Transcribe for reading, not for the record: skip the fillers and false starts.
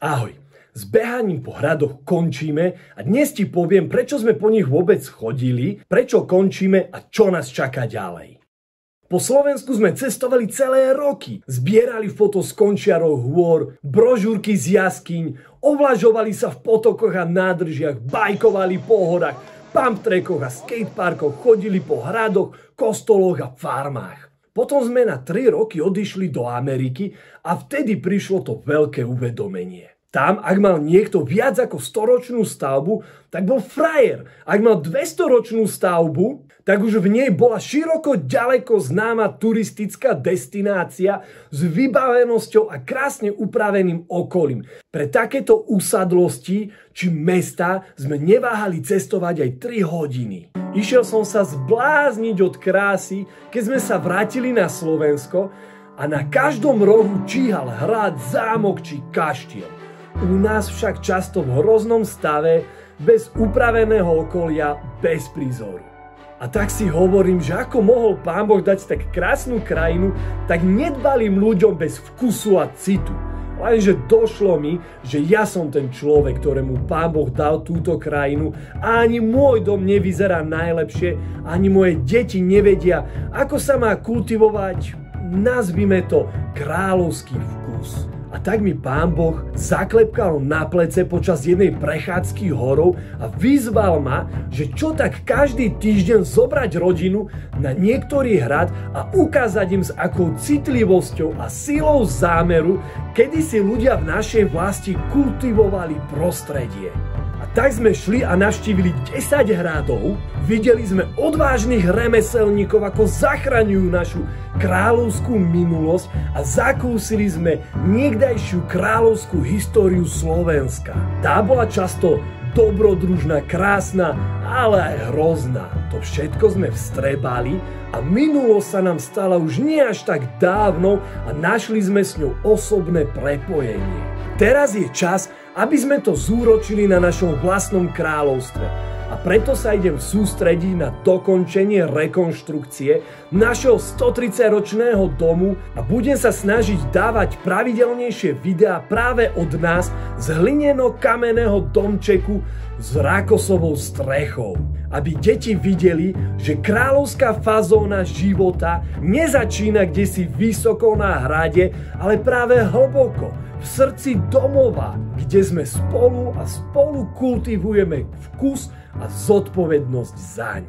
Ahoj, s behaním po hradoch končíme a dnes ti poviem, prečo sme po nich vôbec chodili, prečo končíme a čo nás čaká ďalej. Po Slovensku sme cestovali celé roky, zbierali foto z končiarov hôr, brožúrky z jaskyň, ovlažovali sa v potokoch a nádržiach, bajkovali po horách, pumptrackoch a skateparkoch, chodili po hradoch, kostoloch a farmách. Potom sme na 3 roky odišli do Ameriky a vtedy prišlo to veľké uvedomenie. Tam, ak mal niekto viac ako 100-ročnú stavbu, tak bol frajer. Ak mal 200-ročnú stavbu, tak už v nej bola široko ďaleko známa turistická destinácia s vybavenosťou a krásne upraveným okolím. Pre takéto usadlosti či mesta sme neváhali cestovať aj 3 hodiny. Išiel som sa zblázniť od krásy, keď sme sa vrátili na Slovensko a na každom rohu číhal hrad, zámok či kaštiel. U nás však často v hroznom stave, bez upraveného okolia, bez prízoru. A tak si hovorím, že ako mohol Pán Boh dať tak krásnu krajinu tak nedbalým ľuďom bez vkusu a citu. Lenže došlo mi, že ja som ten človek, ktorému Pán Boh dal túto krajinu a ani môj dom nevyzerá najlepšie, ani moje deti nevedia, ako sa má kultivovať, nazvime to, kráľovský vkus. A tak mi Pán Boh zaklepkal na plece počas jednej prechádzky horou a vyzval ma, že čo tak každý týždeň zobrať rodinu na niektorý hrad a ukázať im s akou citlivosťou a silou zámeru, kedy si ľudia v našej vlasti kultivovali prostredie. A tak sme šli a navštívili 10 hradov, videli sme odvážnych remeselníkov, ako zachraňujú našu kráľovskú minulosť a zakúsili sme niekdajšiu kráľovskú históriu Slovenska. Tá bola často dobrodružná, krásna, ale aj hrozná. To všetko sme vstrebali a minulosť sa nám stala už nie až tak dávno a našli sme s ňou osobné prepojenie. Teraz je čas, aby sme to zúročili na našom vlastnom kráľovstve. A preto sa idem sústrediť na dokončenie rekonštrukcie našeho 130-ročného domu a budem sa snažiť dávať pravidelnejšie videá práve od nás z hlineno-kamenného domčeku s rákosovou strechou. Aby deti videli, že kráľovská fazóna života nezačína kdesi vysoko na hrade, ale práve hlboko v srdci domova, kde sme spolu kultivujeme vkus a zodpovednosť zaň.